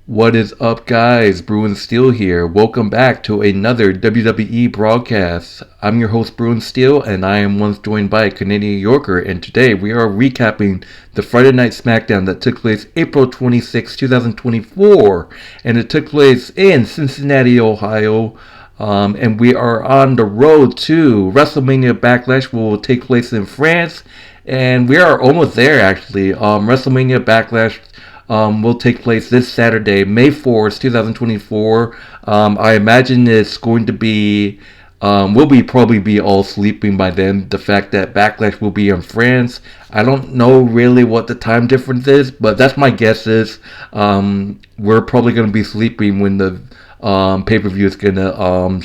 What is up, guys? Bruin Steel here. Welcome back to another WWE broadcast. I'm your host, Bruin Steel, and I am once joined by Canadian Yorker. And today we are recapping the Friday Night Smackdown that took place April 26, 2024, and it took place in Cincinnati, Ohio. And we are on the road to WrestleMania Backlash, which will take place in France. And we are almost there, actually. WrestleMania Backlash will take place this Saturday, May 4th, 2024. I imagine it's going to be, we'll be probably be all sleeping by then. The fact that Backlash will be in France, I don't know really what the time difference is, but that's my guess is we're probably going to be sleeping when the pay-per-view is going to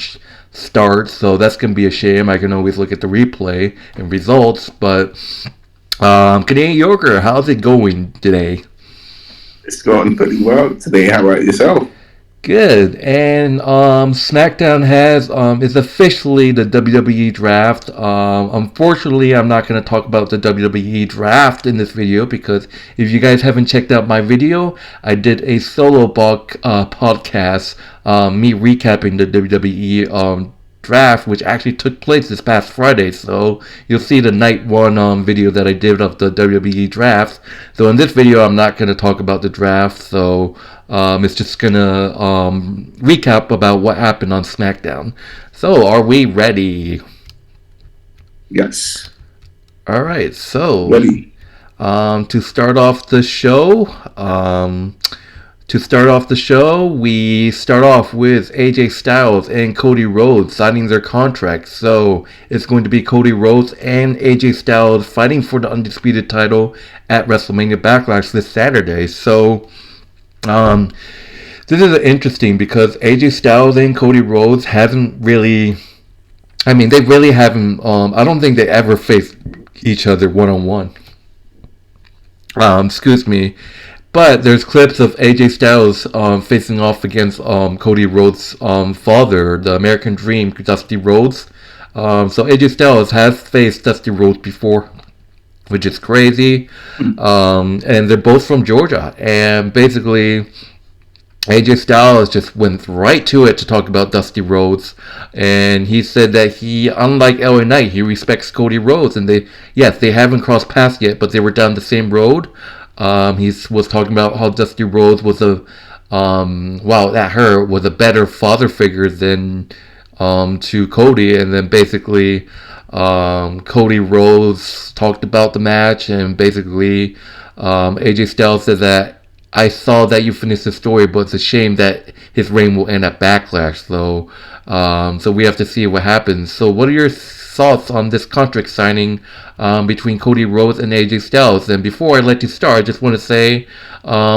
start, so that's going to be a shame. I can always look at the replay and results, but Canadian Yorker, how's it going today? It's going pretty well today. How about yourself? Good. And SmackDown has is officially the WWE draft. Unfortunately, I'm not going to talk about the WWE draft in this video because if you guys haven't checked out my video, I did a solo podcast, me recapping the WWE draft, which actually took place this past Friday. So you'll see the night one video that I did of the WWE draft. So in this video, I'm not going to talk about the draft. So it's just going to recap about what happened on SmackDown. So are we ready? Yes. All right. So ready. To start off the show. We start off with AJ Styles and Cody Rhodes signing their contracts. So it's going to be Cody Rhodes and AJ Styles fighting for the Undisputed title at WrestleMania Backlash this Saturday. So this is interesting because AJ Styles and Cody Rhodes haven't really, they really haven't, I don't think they ever faced each other one-on-one. Excuse me. But there's clips of AJ Styles facing off against Cody Rhodes' father, the American Dream, Dusty Rhodes. So AJ Styles has faced Dusty Rhodes before, which is crazy. And they're both from Georgia. And basically, AJ Styles just went right to it to talk about Dusty Rhodes. And he said that he, unlike LA Knight, he respects Cody Rhodes. And they haven't crossed paths yet, but they were down the same road. He was talking about how Dusty Rhodes was a better father figure than to Cody, and then basically Cody Rhodes talked about the match, and basically AJ Styles said that I saw that you finished the story, but it's a shame that his reign will end at Backlash. So we have to see what happens. So what are your thoughts on this contract signing between Cody Rhodes and AJ Styles? And before I let you start, I just want to say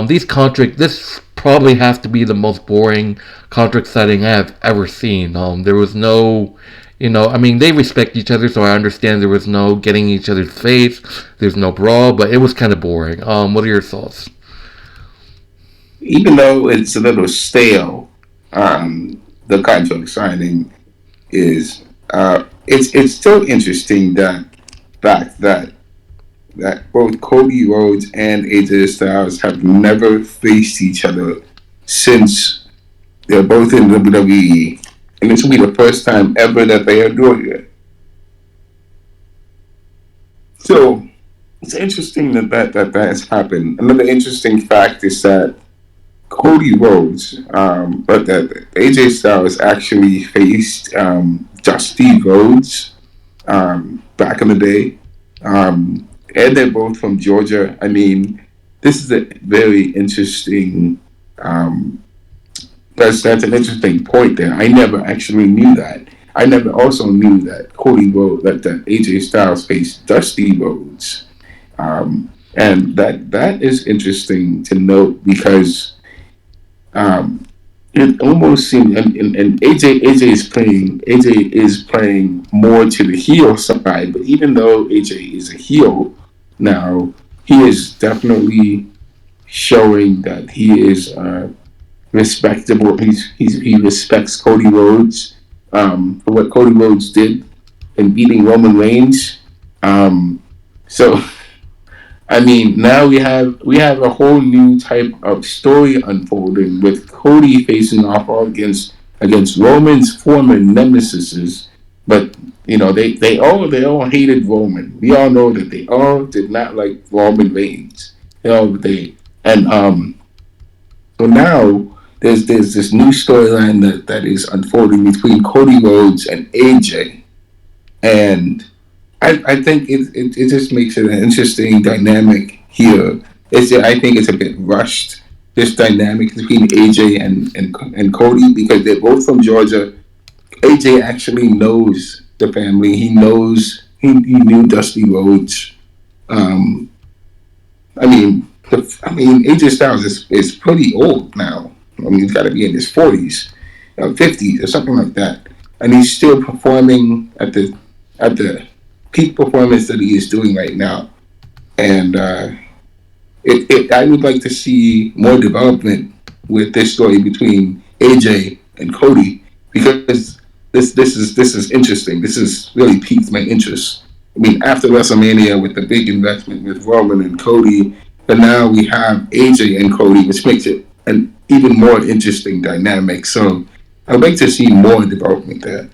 this probably has to be the most boring contract signing I've ever seen. There was no, they respect each other, so I understand there was no getting each other's face. There's no brawl, but it was kind of boring. What are your thoughts? Even though it's a little stale, the contract signing is it's still interesting that both Cody Rhodes and AJ Styles have never faced each other since they're both in WWE, and this will be the first time ever that they are doing it. So it's interesting that has happened. Another interesting fact is that Cody Rhodes, but that AJ Styles actually faced Dusty Rhodes back in the day, and they're both from Georgia. This is a very interesting. That's an interesting point there. I never actually knew that. I never also knew that Cody Rhodes, that AJ Styles faced Dusty Rhodes, and that is interesting to note because. It almost seems, and AJ is playing more to the heel side. But even though AJ is a heel now, he is definitely showing that he is respectable. He respects Cody Rhodes for what Cody Rhodes did in beating Roman Reigns. So I mean, now we have a whole new type of story unfolding with Cody facing off against Roman's former nemesis. But they all hated Roman. We all know that they all did not like Roman Reigns. So now there's this new storyline that is unfolding between Cody Rhodes and AJ, and I think it just makes it an interesting dynamic here. I think it's a bit rushed, this dynamic between AJ and Cody, because they're both from Georgia. AJ actually knows the family. He knew Dusty Rhodes. Um, AJ Styles is pretty old now. I mean, he's got to be in his 40s, 50s, or something like that, and he's still performing at the peak performance that he is doing right now. And I would like to see more development with this story between AJ and Cody, because this is interesting. This has really piqued my interest. I mean, after WrestleMania with the big investment with Roman and Cody, but now we have AJ and Cody, which makes it an even more interesting dynamic. So I'd like to see more development there.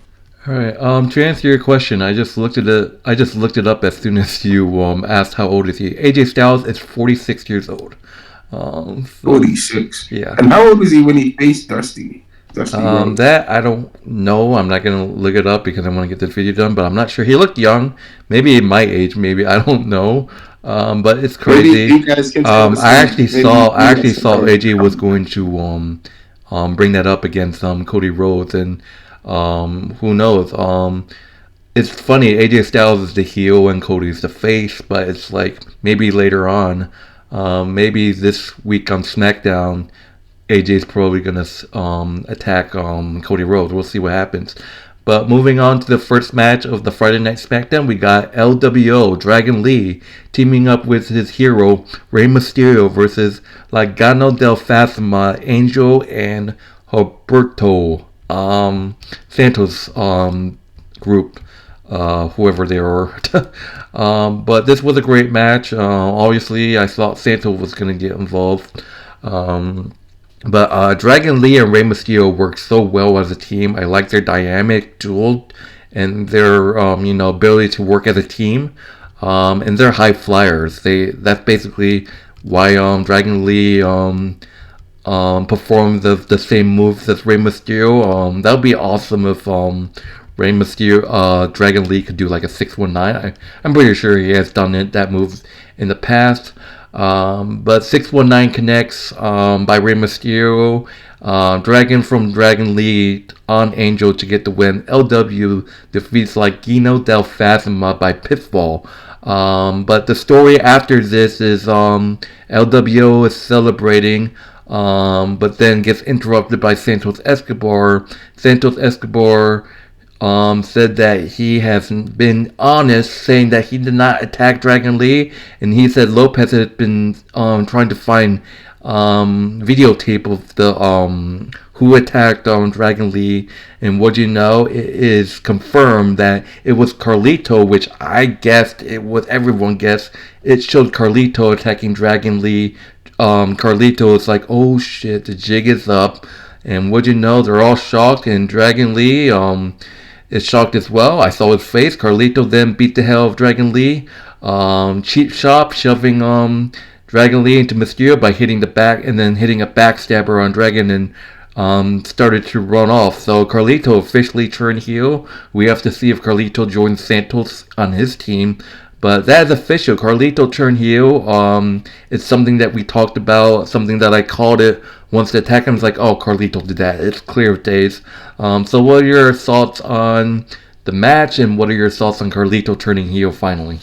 All right. To answer your question, I just looked at it. I just looked it up as soon as you asked how old is he. AJ Styles is 46 years old. So 46. yeah. And how old was he when he faced Dusty? Dusty Rhodes. That I don't know. I'm not gonna look it up because I want to get this video done. But I'm not sure. He looked young. Maybe my age. Maybe I don't know. But it's Maybe crazy. you guys can tell us. I actually saw AJ was going to bring that up against Cody Rhodes, and who knows? It's funny. AJ Styles is the heel and Cody's the face, but it's like maybe later on, maybe this week on SmackDown, AJ's probably gonna attack Cody Rhodes. We'll see what happens. But moving on to the first match of the Friday Night SmackDown, we got LWO Dragon Lee teaming up with his hero Rey Mysterio versus Legado del Fantasma, Angel and Humberto Santos group, whoever they were. But this was a great match. Obviously, I thought Santos was going to get involved. But Dragon Lee and Rey Mysterio work so well as a team. I like their dynamic duel and their ability to work as a team. And they're high flyers. That's basically why Dragon Lee perform the same moves as Rey Mysterio. That would be awesome if Rey Mysterio, Dragon Lee could do like a 619. I'm pretty sure he has done that move in the past. But 619 connects by Rey Mysterio. Dragon from Dragon Lee on Angel to get the win. LW defeats Legado del Fantasma by pinfall. But the story after this is LWO is celebrating, but then gets interrupted by Santos Escobar. Santos Escobar said that he has been honest, saying that he did not attack Dragon Lee, and he said Lopez had been trying to find videotape of the who attacked Dragon Lee, and what you know, it is confirmed that it was Carlito, which I guessed it was. Everyone guessed it showed Carlito attacking Dragon Lee. Carlito is like, oh shit, the jig is up, and what you know, they're all shocked, and Dragon Lee is shocked as well. I saw his face. Carlito then beat the hell of Dragon Lee. Cheap shot, shoving Dragon Lee into Mysterio by hitting the back and then hitting a backstabber on Dragon, and started to run off. So Carlito officially turned heel. We have to see if Carlito joins Santos on his team. But that is official. Carlito turned heel. It's something that we talked about, something that I called it once the attack was like, oh, Carlito did that. It's clear of days. So what are your thoughts on the match, and what are your thoughts on Carlito turning heel finally?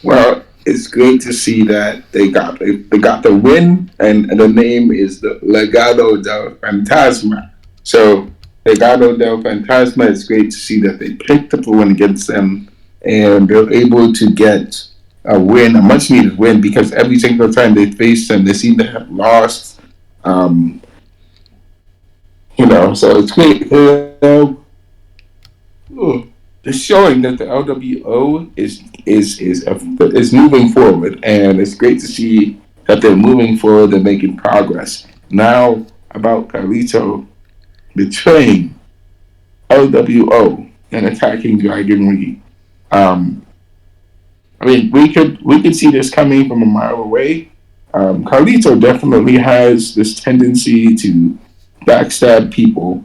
Well, it's great to see that they got the win, and the name is the Legado del Fantasma. So Legado del Fantasma, it's great to see that they picked up a win against them, and they're able to get a win, a much needed win, because every single time they faced them, they seem to have lost. Um, so it's great. it's showing that the LWO is moving forward, and it's great to see that they're moving forward and making progress. Now about Carlito betraying LWO and attacking Dragon Lee. Um, I mean, we could see this coming from a mile away. Carlito definitely has this tendency to backstab people,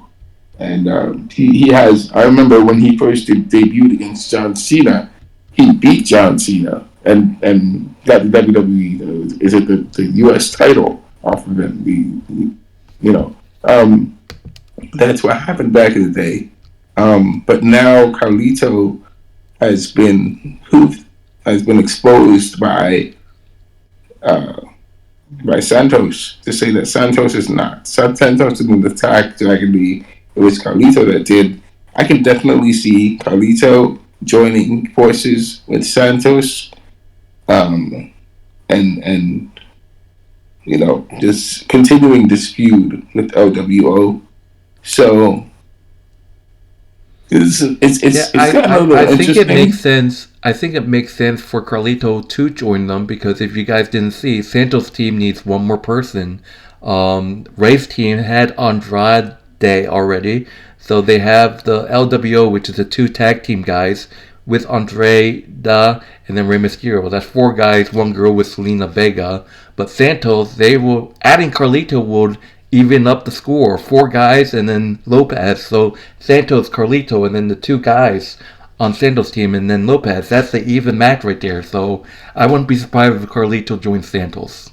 and he has. I remember when he first debuted against John Cena, he beat John Cena and got the WWE. Is it the U.S. title off of him? You know, that's what happened back in the day. But now Carlito has been hoofed, has been exposed uh, by Santos to say that Santos is not. Santos didn't attack Dragon Lee. It was Carlito that did. I can definitely see Carlito joining forces with Santos, um, and just continuing this feud with LWO. So Yeah, it's gotten a little I think it makes interesting. sense. I think it makes sense for Carlito to join them because if you guys didn't see, Santos' team needs one more person. Ray's team had Andrade already, so they have the LWO, which is the two tag team guys with Andrade and then Rey Mysterio. That's four guys, one girl with Selena Vega. But Santos, they will adding Carlito would even up the score. Four guys and then Lopez. So Santos, Carlito, and then the two guys on Santos' team, and then Lopez. That's the even match right there. So I wouldn't be surprised if Carlito joins Santos.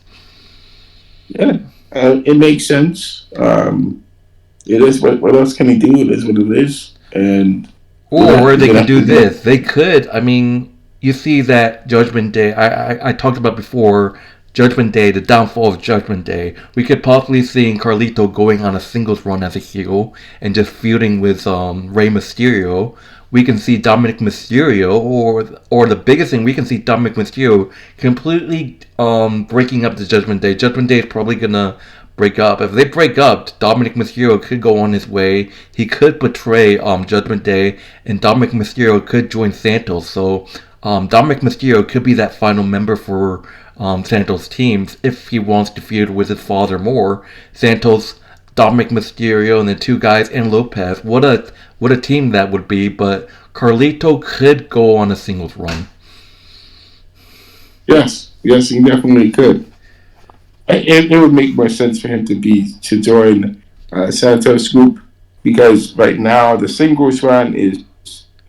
Yeah, it makes sense. It is what else can he do? It is what it is, and Or you're they gonna could have to do do it. this. They could. I mean, you see that Judgment Day. I talked about before. Judgment Day, the downfall of Judgment Day. We could possibly see Carlito going on a singles run as a heel and just feuding with Rey Mysterio. We can see Dominic Mysterio, or the biggest thing, we can see Dominic Mysterio completely breaking up the Judgment Day. Judgment Day is probably gonna break up. If they break up, Dominic Mysterio could go on his way. He could betray Judgment Day, and Dominic Mysterio could join Santos. So Dominic Mysterio could be that final member for Santos' teams if he wants to feud with his father more. Santos, Dominic Mysterio, and the two guys and Lopez. What a team that would be! But Carlito could go on a singles run. Yes, yes, he definitely could. It would make more sense for him to join Santos Group because right now the singles run is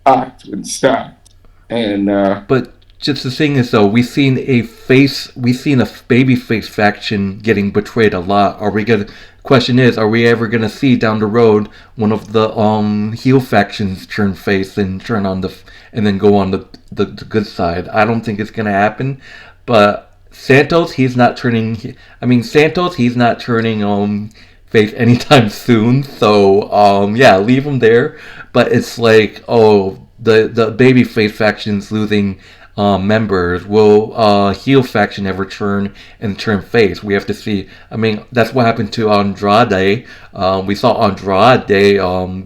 packed and stacked, and But just the thing is, though, we've seen a babyface faction getting betrayed a lot. Are we gonna? Question is, are we ever gonna see down the road one of the heel factions turn face and turn on and then go on the good side? I don't think it's gonna happen. But Santos, he's not turning. I mean, Santos, he's not turning face anytime soon. So yeah, leave him there. But it's like, oh, the babyface faction's losing members. Will heel faction ever turn face? We have to see. I mean, that's what happened to Andrade. We saw Andrade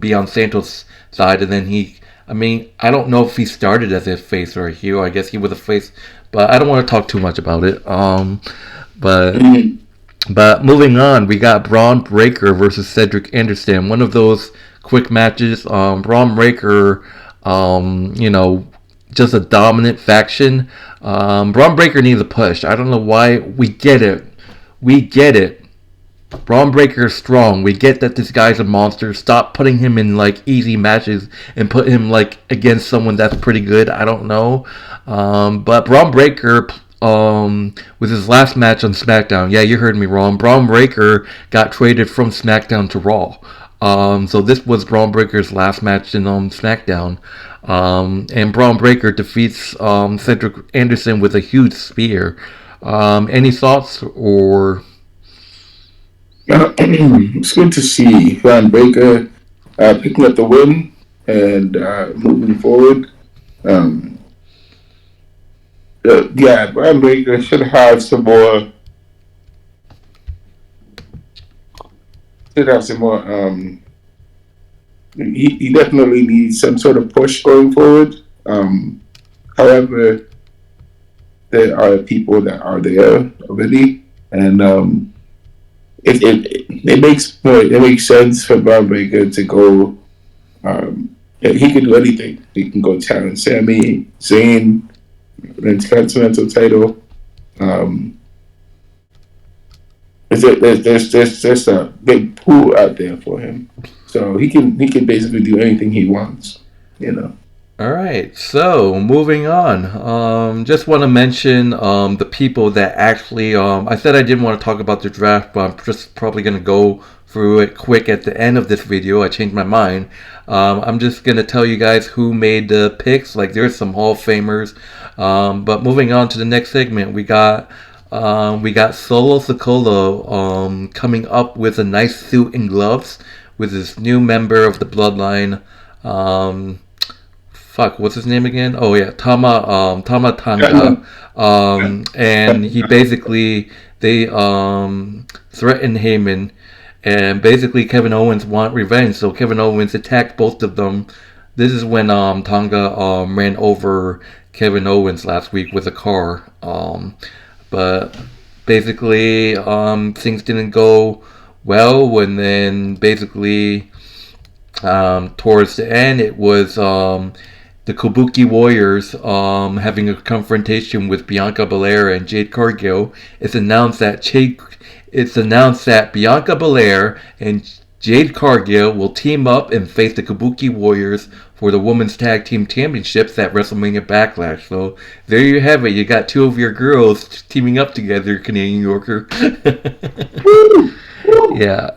be on Santos' side, and then he. I mean, I don't know if he started as a face or a heel. I guess he was a face, but I don't want to talk too much about it. But mm, but moving on, we got Braun Breaker versus Cedric Anderson. One of those quick matches. Braun Breaker, you know, just a dominant faction. Braun Breaker needs a push. I don't know why. We get it. We get it. Braun Breaker is strong. We get that this guy's a monster. Stop putting him in like easy matches and put him like against someone that's pretty good. I don't know. But Braun Breaker with his last match on SmackDown. Yeah, you heard me wrong. Braun Breaker got traded from SmackDown to Raw. So this was Braun Breaker's last match in SmackDown. And Braun Breaker defeats Cedric Anderson with a huge spear. Any thoughts or it's good to see Van Baker picking up the win and moving forward. Um, yeah, Van Baker should have some more. Should have some more he definitely needs some sort of push going forward. However, there are people that are there already, and it makes sense for Bron Breakker to go. He can do anything. He can go challenge Sami, Zayn, the Intercontinental title. There's a big pool out there for him, so he can basically do anything he wants. All right, so moving on. Just want to mention the people that actually. I said I didn't want to talk about the draft, but I'm just probably gonna go through it quick at the end of this video. I changed my mind. I'm just gonna tell you guys who made the picks. Like there's some Hall of Famers. But moving on to the next segment, we got Solo Sikoa coming up with a nice suit and gloves with this new member of the Bloodline. What's his name again? Oh yeah, Tama Tonga. And he basically they threatened Heyman, and basically Kevin Owens want revenge, so Kevin Owens attacked both of them. This is when Tonga ran over Kevin Owens last week with a car. But basically things didn't go well, and then basically towards the end it was the Kabuki Warriors having a confrontation with Bianca Belair and Jade Cargill. It's announced that Bianca Belair and Jade Cargill will team up and face the Kabuki Warriors for the Women's Tag Team Championships at WrestleMania Backlash. So there you have it. You got two of your girls teaming up together, Canadian Yorker. Yeah,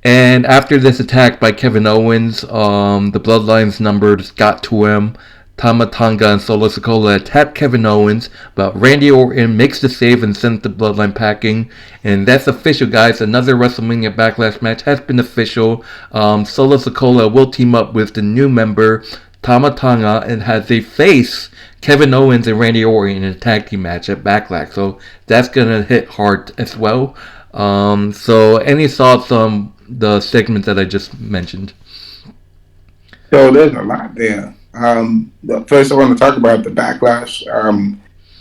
and after this attack by Kevin Owens, the Bloodline's numbers got to him. Tama Tonga and Solo Sikoa attacked Kevin Owens, but Randy Orton makes the save and sends the Bloodline packing. And that's official, guys. Another WrestleMania Backlash match has been official. Solo Sikoa will team up with the new member, Tama Tonga, and has they face Kevin Owens and Randy Orton in a tag team match at Backlash. So that's going to hit hard as well. So any thoughts on the segments that I just mentioned? So there's a lot there. First, I want to talk about the Backlash.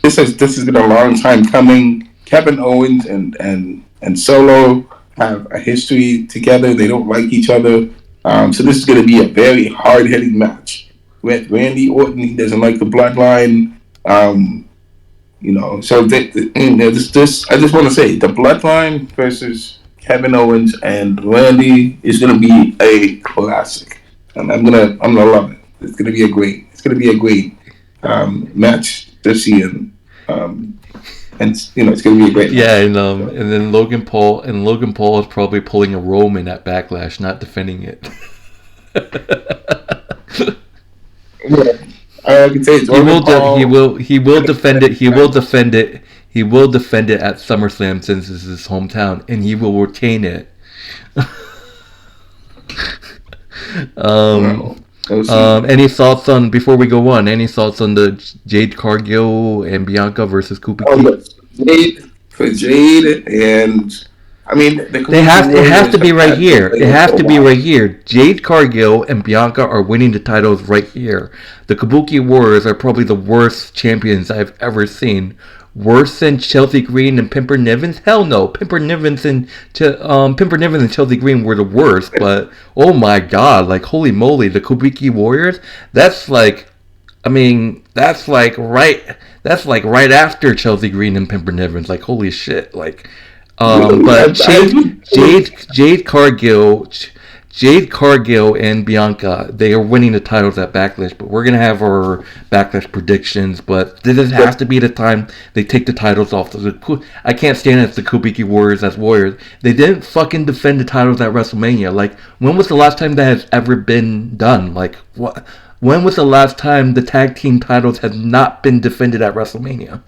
This has been a long time coming. Kevin Owens and Solo have a history together. They don't like each other. So this is going to be a very hard-hitting match. With Randy Orton, he doesn't like the Bloodline. So I just want to say the Bloodline versus Kevin Owens and Randy is going to be a classic, and I'm gonna love it. It's going to be a great match to see, and it's going to be a great. Yeah, match. And then Logan Paul is probably pulling a Roman at Backlash, not defending it. Yeah. I can say he will defend it. He will defend it. He will defend it at SummerSlam since this is his hometown, and he will retain it. Any thoughts on before we go on? Any thoughts on the Jade Cargill and Bianca versus Kabuki? For Jade and. I mean, it has to be right here. It has to be right here. Jade Cargill and Bianca are winning the titles right here. The Kabuki Warriors are probably the worst champions I've ever seen. Worse than Chelsea Green and Pimpernel Nivens? Hell no. Pimpernel Nivens and Chelsea Green were the worst. But oh my god, like holy moly, the Kabuki Warriors. That's like right after Chelsea Green and Pimpernel Nivens. Like holy shit, like. But Jade Cargill and Bianca, they are winning the titles at Backlash. But we're gonna have our Backlash predictions. But this has to be the time they take the titles off. I can't stand it, the Kabuki Warriors as Warriors. They didn't fucking defend the titles at WrestleMania. Like when was the last time that has ever been done? Like what? When was the last time the tag team titles have not been defended at WrestleMania?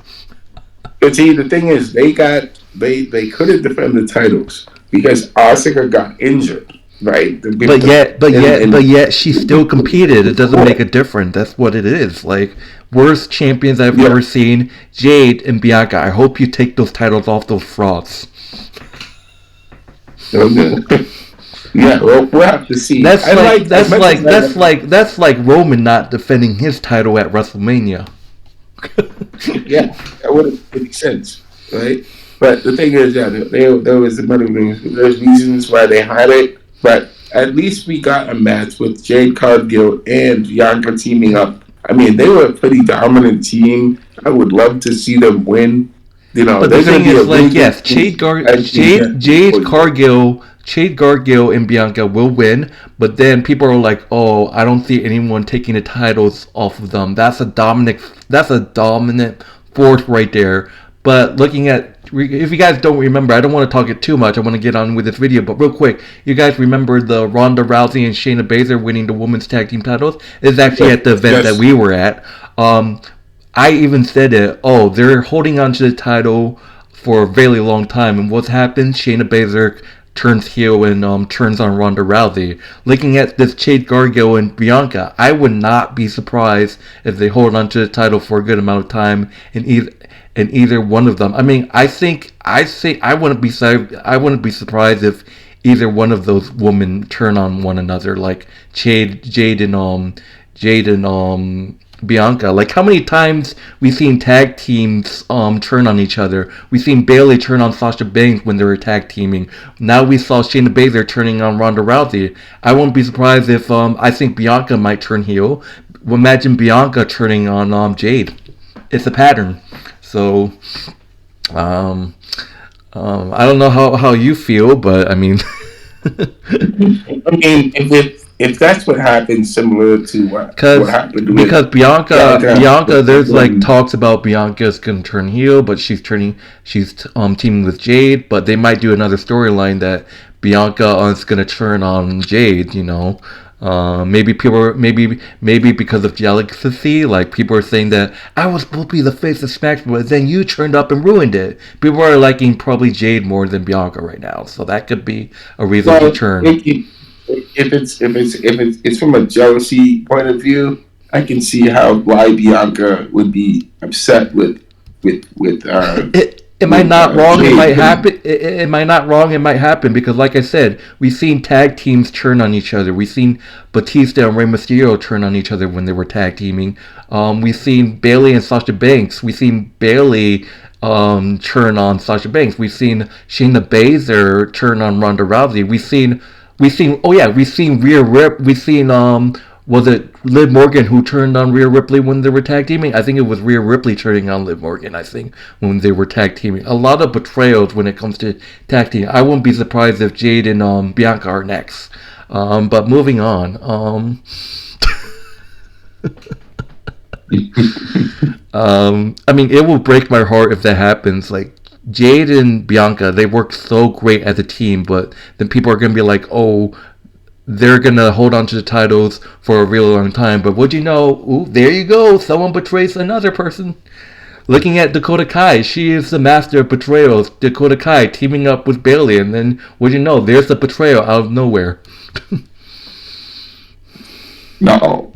But see, the thing is, they couldn't defend the titles because Asuka got injured, right? But yet she still competed. It doesn't make a difference. That's what it is. Like worst champions I've ever seen, Jade and Bianca. I hope you take those titles off those frauds. Okay. Yeah, well, we'll have to see. That's I like like as that's much like as I that's like. like that's like Roman not defending his title at WrestleMania. Yeah, that would make sense, right? But the thing is, yeah, there was a bunch of reasons. There's reasons why they had it, but at least we got a match with Jade Cargill and Bianca teaming up. I mean, they were a pretty dominant team. I would love to see them win. You know, But the they're going thing to be a is, really like, good yes, team as we get for Jade Cargill, and Bianca will win. But then people are like, "Oh, I don't see anyone taking the titles off of them." That's a dominant force right there. But looking at, if you guys don't remember, I don't want to talk it too much. I want to get on with this video. But real quick, you guys remember the Ronda Rousey and Shayna Baszler winning the women's tag team titles? It's actually at the event that yes. we were at. I even said it. Oh, they're holding on to the title for a very long time, and what's happened? Shayna Baszler turns heel and turns on Ronda Rousey. Looking at this Jade Cargill and Bianca, I would not be surprised if they hold on to the title for a good amount of time in either one of them. I mean, I wouldn't be surprised if either one of those women turn on one another, like Jade and Bianca. Like, how many times we've seen tag teams turn on each other? We've seen Bayley turn on Sasha Banks when they were tag teaming. Now we saw Shayna Baszler turning on Ronda Rousey. I won't be surprised if I think Bianca might turn heel. Imagine Bianca turning on Jade. It's a pattern. So um, I don't know how you feel, but I mean. I mean, if that's what happened, similar to what Cause happened with because Bianca, with there's like when talks about Bianca's gonna turn heel, but she's teaming with Jade, but they might do another storyline that Bianca is gonna turn on Jade. Maybe maybe because of jealousy, like people are saying that I was supposed to be the face of SmackDown, but then you turned up and ruined it. People are liking probably Jade more than Bianca right now, so that could be a reason to well, turn. if it's from a jealousy point of view, I can see how why Bianca would be upset with Am I not wrong? It Jade. might happen. Am I not wrong? It might happen because, like I said, we've seen tag teams turn on each other. We've seen Batista and Rey Mysterio turn on each other when they were tag teaming. We've seen Bayley and Sasha Banks. We've seen Bayley turn on Sasha Banks. We've seen Shayna Baszler turn on Ronda Rousey. We've seen Rhea Rip. We've seen was it Liv Morgan who turned on Rhea Ripley when they were tag teaming? I think it was Rhea Ripley turning on Liv Morgan, I think, when they were tag teaming. A lot of betrayals when it comes to tag teaming. I wouldn't be surprised if Jade and Bianca are next. But moving on. I mean, it will break my heart if that happens. Like, Jade and Bianca, they work so great as a team, but then people are going to be like, oh, they're gonna hold on to the titles for a real long time. But would you know? Ooh, there you go. Someone betrays another person. Looking at Dakota Kai, she is the master of betrayals. Dakota Kai teaming up with Bayley, and then would you know? There's a betrayal out of nowhere. No.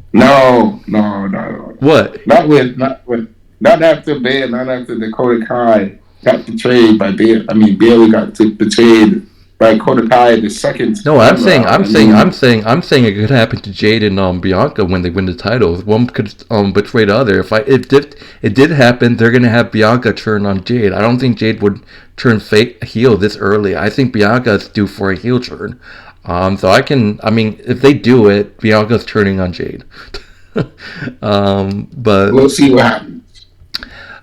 What? Not after Dakota Kai got betrayed by Bayley. I mean, Bayley got betrayed by Dakota Kai the second No, time around. I mean, I'm saying it could happen to Jade and Bianca when they win the titles. One could betray the other. If it did happen, they're gonna have Bianca turn on Jade. I don't think Jade would turn heel this early. I think Bianca's due for a heel turn. So I mean, if they do it, Bianca's turning on Jade. But we'll see what happens.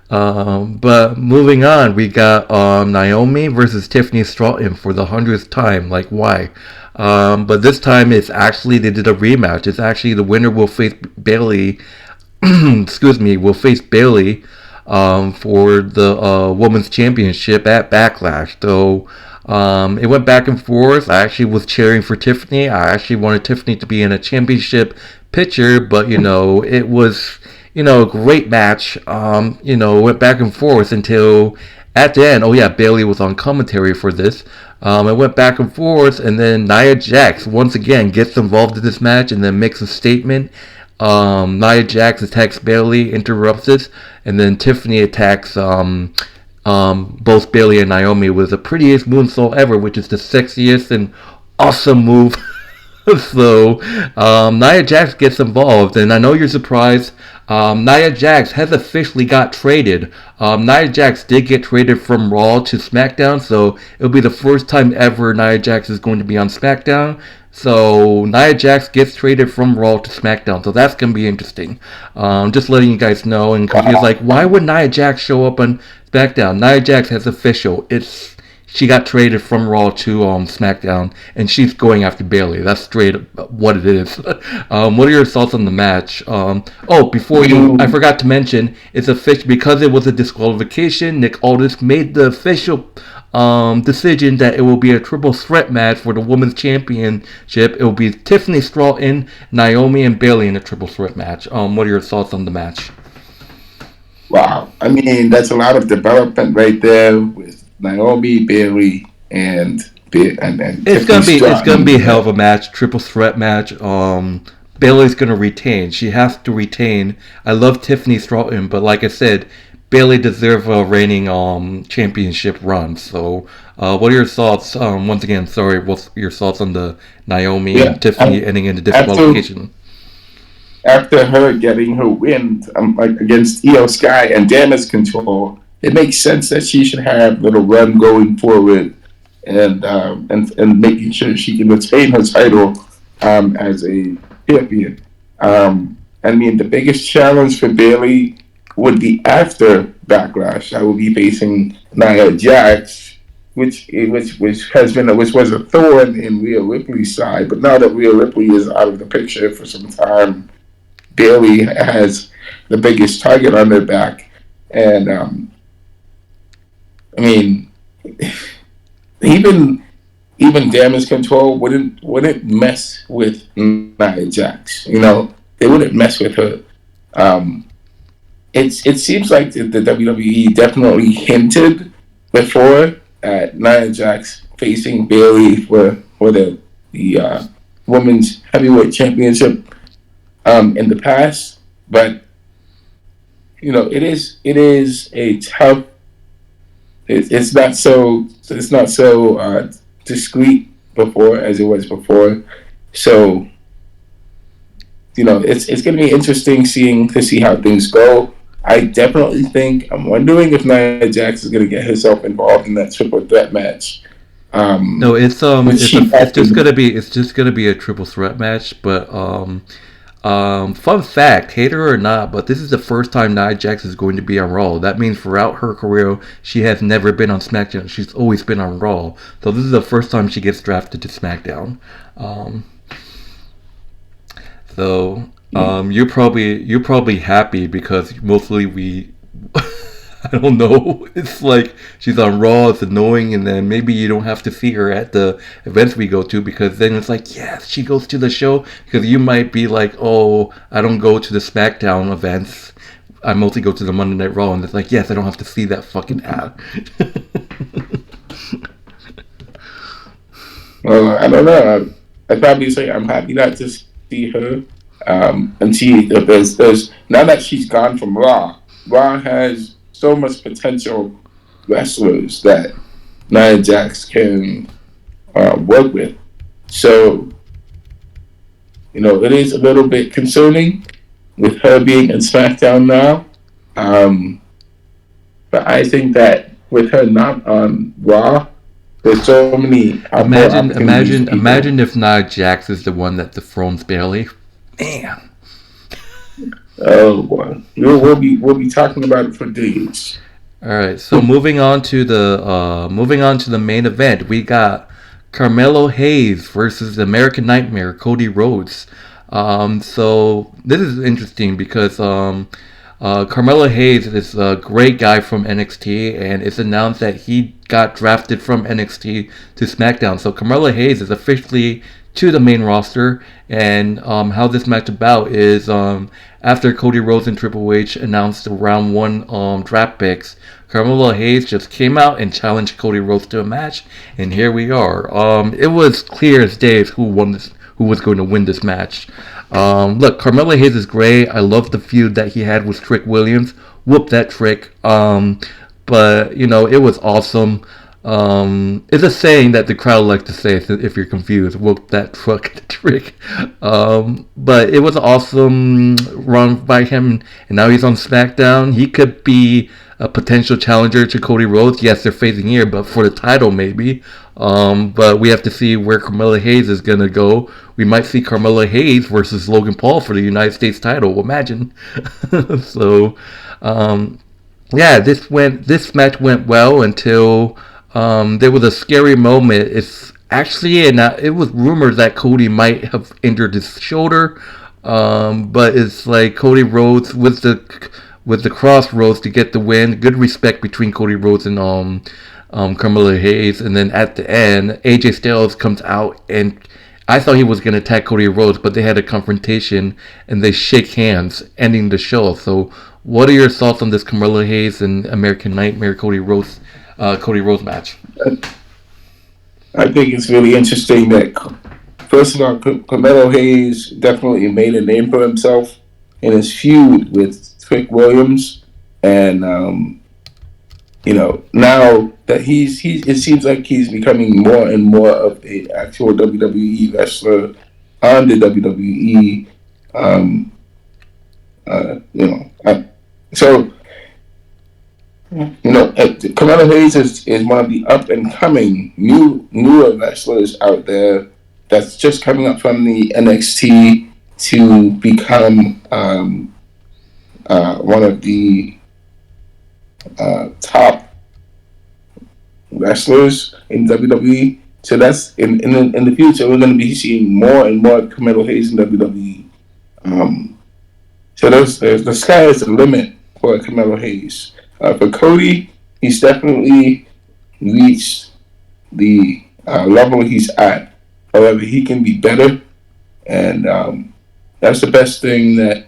But moving on, we got Naomi versus Tiffany Stratton for the 100th time. Like, why? But this time it's actually, they did a rematch. It's actually the winner will face Bayley. Excuse me, will face Bayley for the women's championship at Backlash. So it went back and forth. I actually was cheering for Tiffany. I actually wanted Tiffany to be in a championship picture, but it was a great match. Went back and forth until at the end. Oh yeah, Bayley was on commentary for this. It went back and forth, and then Nia Jax once again gets involved in this match and then makes a statement. Nia Jax attacks Bayley, interrupts it, and then Tiffany attacks both Bayley and Naomi with the prettiest moonsault ever, which is the sexiest and awesome move. So Nia Jax gets involved, and I know you're surprised. Nia Jax has officially got traded. Nia Jax did get traded from Raw to SmackDown, so it'll be the first time ever Nia Jax is going to be on SmackDown. So Nia Jax gets traded from Raw to SmackDown, so that's gonna be interesting. Just letting you guys know, and because like, why would Nia Jax show up on SmackDown? Nia Jax has official. It's she got traded from Raw to SmackDown, and she's going after Bayley. That's straight what it is. What are your thoughts on the match? I forgot to mention, it's official because it was a disqualification. Nick Aldis made the official decision that it will be a triple threat match for the women's championship. It will be Tiffany Stratton, Naomi, and Bayley in a triple threat match. What are your thoughts on the match? Wow. I mean, that's a lot of development right there with Naomi, Bayley, and it's gonna be a hell of a match, triple threat match. Bayley's gonna retain. She has to retain. I love Tiffany Stratton, but like I said, Bayley deserves a reigning championship run. So, what are your thoughts? Once again, sorry, what's your thoughts on the Naomi and Tiffany ending in the disqualification? After her getting her win against Io Sky and Damage Control, it makes sense that she should have a little run going forward and making sure she can retain her title as a champion. I mean, the biggest challenge for Bayley would be after Backlash. I will be facing Nia Jax, which was a thorn in Rhea Ripley's side. But now that Rhea Ripley is out of the picture for some time, Bayley has the biggest target on their back, and I mean, even Damage Control wouldn't mess with Nia Jax. You know, they wouldn't mess with her. It seems like the WWE definitely hinted before at Nia Jax facing Bayley for the women's heavyweight championship in the past, but you know, it is a tough. It's not so discreet before as it was before. So, you know, it's going to be interesting to see how things go. I definitely think I'm wondering if Nia Jax is going to get herself involved in that triple threat match. No, it's just gonna be a triple threat match. But fun fact, hater or not, but this is the first time Nia Jax is going to be on Raw. That means throughout her career, she has never been on SmackDown. She's always been on Raw. So this is the first time she gets drafted to SmackDown. You're probably happy because mostly we. I don't know. It's like she's on Raw. It's annoying, and then maybe you don't have to see her at the events we go to because then it's like, yes, she goes to the show. Because you might be like, oh, I don't go to the SmackDown events. I mostly go to the Monday Night Raw, and it's like, yes, I don't have to see that fucking ad. Well, I don't know. I'd probably say I'm happy not to see her. And see if there's now that she's gone from Raw. Raw has so much potential wrestlers that Nia Jax can work with. So, you know, it is a little bit concerning with her being in SmackDown now. But I think that with her not on Raw, there's so many. Imagine if Nia Jax is the one that dethrones Bayley. Man. Oh boy, we'll be talking about it for days. All right, so moving on to the main event, we got Carmelo Hayes versus the American Nightmare, Cody Rhodes. So this is interesting because Carmelo Hayes is a great guy from NXT, and it's announced that he got drafted from NXT to SmackDown. So Carmelo Hayes is officially to the main roster, and how this match about is after Cody Rhodes and Triple H announced the round 1 draft picks, Carmelo Hayes just came out and challenged Cody Rhodes to a match, and here we are. It was clear as day who was going to win this match. Look, Carmelo Hayes is great. I love the feud that he had with Trick Williams. Whoop that Trick. But you know, it was awesome. It's a saying that the crowd likes to say if you're confused. Whoop that fucking trick. But it was an awesome run by him, and now he's on SmackDown. He could be a potential challenger to Cody Rhodes. Yes, they're facing here, but for the title maybe. But we have to see where Carmelo Hayes is gonna go. We might see Carmelo Hayes versus Logan Paul for the United States title. Imagine. So, yeah, this match went well until there was a scary moment. It's actually, and it was rumored that Cody might have injured his shoulder, but it's like Cody Rhodes with the crossroads to get the win. Good respect between Cody Rhodes and Carmelo Hayes, and then at the end, AJ Styles comes out and. I thought he was going to attack Cody Rhodes, but they had a confrontation and they shake hands, ending the show. So, what are your thoughts on this Carmelo Hayes and American Nightmare Cody Rhodes match? I think it's really interesting that, first of all, Carmelo Hayes definitely made a name for himself in his feud with Trick Williams, and now that it seems like he's becoming more and more of an actual WWE wrestler on the WWE. So Carmelo Hayes is one of the up and coming newer wrestlers out there that's just coming up from the NXT to become one of the top wrestlers in WWE. So that's in the future we're going to be seeing more and more Carmelo Hayes in WWE. So the sky is the limit for Carmelo Hayes. For Cody, he's definitely reached the level he's at. However, he can be better, and that's the best thing that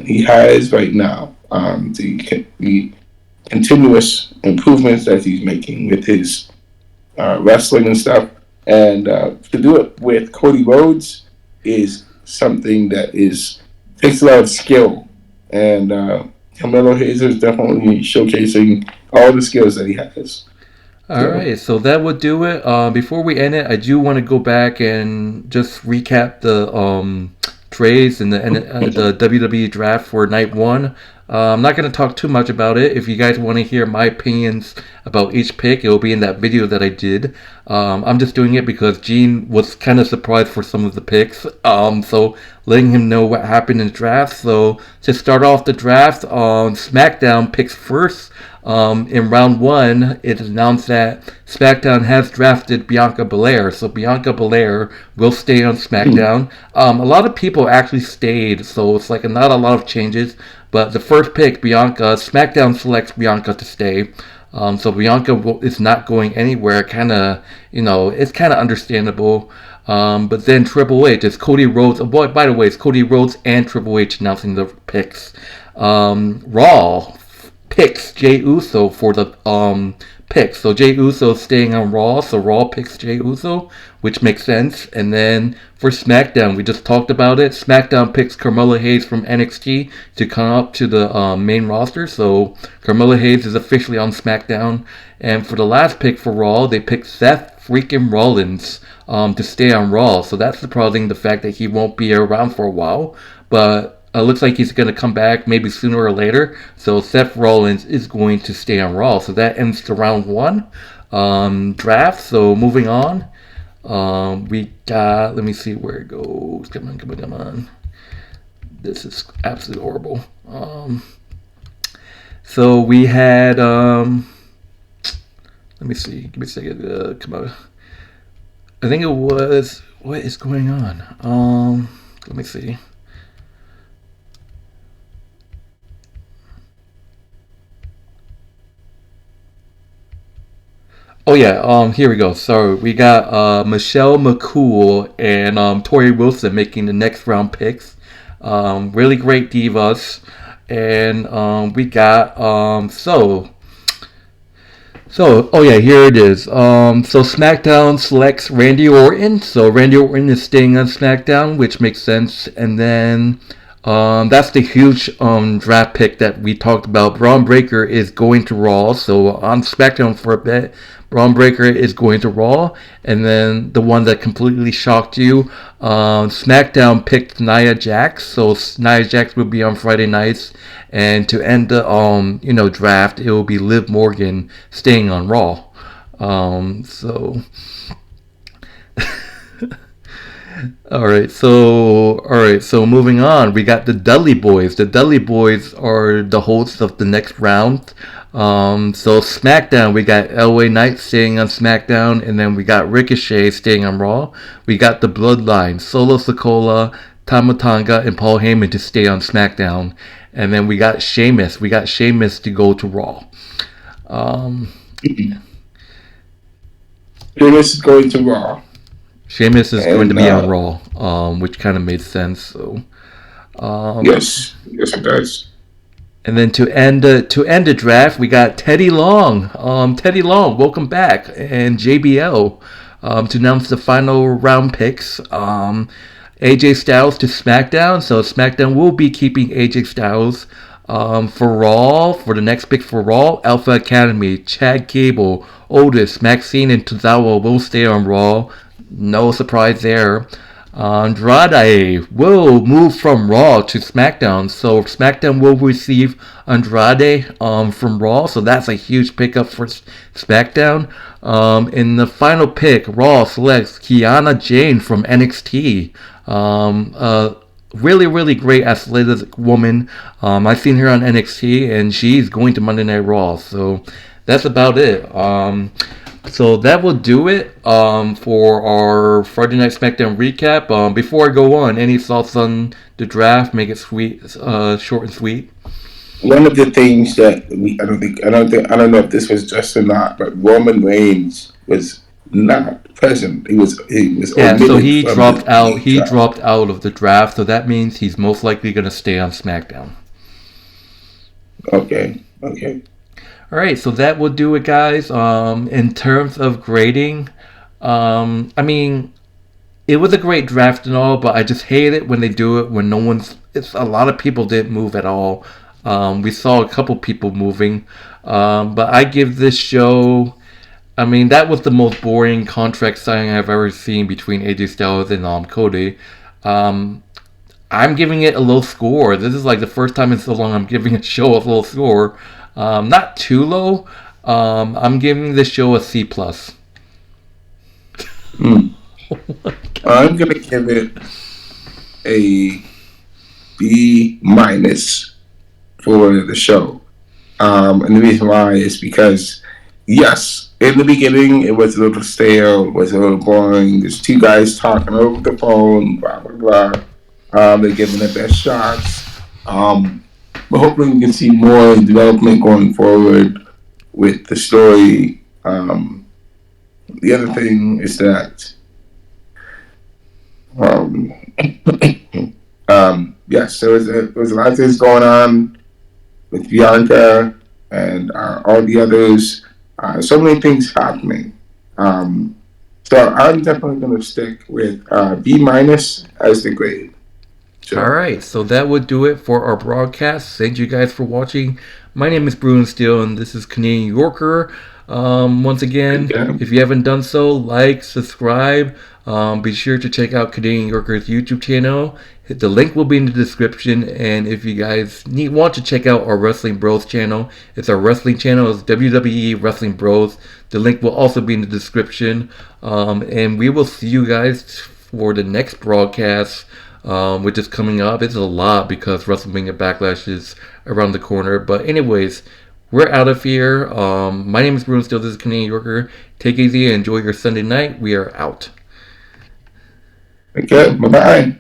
he has right now. The continuous improvements that he's making with his wrestling and stuff, and to do it with Cody Rhodes is something that takes a lot of skill, and Carmelo Hayes is definitely showcasing all the skills that he has. Alright, so that would do it. Before we end it, I do want to go back and just recap the trades and the WWE draft for night one. I'm not going to talk too much about it. If you guys want to hear my opinions about each pick, it will be in that video that I did. I'm just doing it because Gene was kind of surprised for some of the picks. So letting him know what happened in the draft. So to start off the draft, SmackDown picks first. In round one, it is announced that SmackDown has drafted Bianca Belair. So Bianca Belair will stay on SmackDown. A lot of people actually stayed, so it's like not a lot of changes. But the first pick, Bianca, SmackDown selects Bianca to stay. So Bianca is not going anywhere. It's kind of understandable. But then Triple H, it's Cody Rhodes. By the way, it's Cody Rhodes and Triple H announcing the picks. Raw picks Jey Uso for the pick. So Jey Uso is staying on Raw, so Raw picks Jey Uso, which makes sense. And then for SmackDown, we just talked about it. SmackDown picks Carmelo Hayes from NXT to come up to the main roster. So Carmelo Hayes is officially on SmackDown. And for the last pick for Raw, they picked Seth freaking Rollins to stay on Raw. So that's surprising, the fact that he won't be around for a while. But looks like he's going to come back maybe sooner or later. So Seth Rollins is going to stay on Raw. So that ends the round one draft. So moving on. We got, let me see where it goes. Come on. This is absolutely horrible. So we had, let me see. Give me a second. Come on. I think it was, what is going on? Let me see. Oh yeah, here we go. So we got Michelle McCool and Tori Wilson making the next round picks. Really great divas. And we got oh yeah, here it is. So SmackDown selects Randy Orton. So Randy Orton is staying on SmackDown, which makes sense. And then That's the huge draft pick that we talked about. Braun Breaker is going to Raw, so on SmackDown for a bit. Braun Breaker is going to Raw, and then the one that completely shocked you, SmackDown picked Nia Jax, so Nia Jax will be on Friday nights, and to end the draft, it will be Liv Morgan staying on Raw. So all right, so moving on, we got the Dudley Boys. The Dudley Boys are the hosts of the next round. So SmackDown, we got LA Knight staying on SmackDown, and then we got Ricochet staying on Raw. We got the Bloodline, Solo Sikoa, Tama Tonga, and Paul Heyman to stay on SmackDown, and then we got Sheamus. We got Sheamus to go to Raw. Um, Sheamus is going to Raw. Sheamus is going to be on Raw, which kind of made sense. So, yes, it does. And then to end the draft, we got Teddy Long. Teddy Long, welcome back, and JBL to announce the final round picks. AJ Styles to SmackDown, so SmackDown will be keeping AJ Styles. For Raw, for the next pick for Raw, Alpha Academy, Chad Gable, Otis, Maxine, and Tozawa will stay on Raw. No surprise there. Andrade will move from Raw to SmackDown, so SmackDown will receive Andrade from Raw, so that's a huge pickup for SmackDown. In the final pick, Raw selects Kiana Jane from NXT. Really, really great athletic woman. I've seen her on NXT, and she's going to Monday Night Raw, so that's about it. So that will do it for our Friday Night SmackDown recap. Before I go on, any thoughts on the draft? Make it sweet, short and sweet. One of the things that I don't know if this was just or not, but Roman Reigns was not present. He was yeah. So he dropped out. He dropped out of the draft. So that means he's most likely going to stay on SmackDown. Okay. All right, so that will do it, guys. In terms of grading, I mean, it was a great draft and all, but I just hate it when they do it when no one's. It's a lot of people didn't move at all. We saw a couple people moving, but I give this show. I mean, that was the most boring contract signing I've ever seen between AJ Styles and Cody. I'm giving it a low score. This is like the first time in so long I'm giving a show a low score. Not too low. I'm giving this show a C+. I'm gonna give it a B- for the show. And the reason why is because, yes, in the beginning it was a little stale, it was a little boring. There's two guys talking over the phone, blah blah blah. They're giving their best shots. But hopefully we can see more development going forward with the story. The other thing is that, yes, there was a lot of things going on with Bianca and all the others. So many things happening. So I'm definitely going to stick with B- as the grade. Sure. All right, so that would do it for our broadcast. Thank you guys for watching. My name is Bruin Steele, and this is Canadian Yorker. Once again, if you haven't done so, like, subscribe. Be sure to check out Canadian Yorker's YouTube channel. The link will be in the description. And if you guys want to check out our Wrestling Bros channel, it's our wrestling channel. It's WWE Wrestling Bros. The link will also be in the description. And we will see you guys for the next broadcast, which is coming up. It's a lot because WrestleMania Backlash is around the corner. But anyways, we're out of here. My name is Bruin Steele. This is Canadian Yorker. Take it easy and enjoy your Sunday night. We are out. Okay, bye-bye.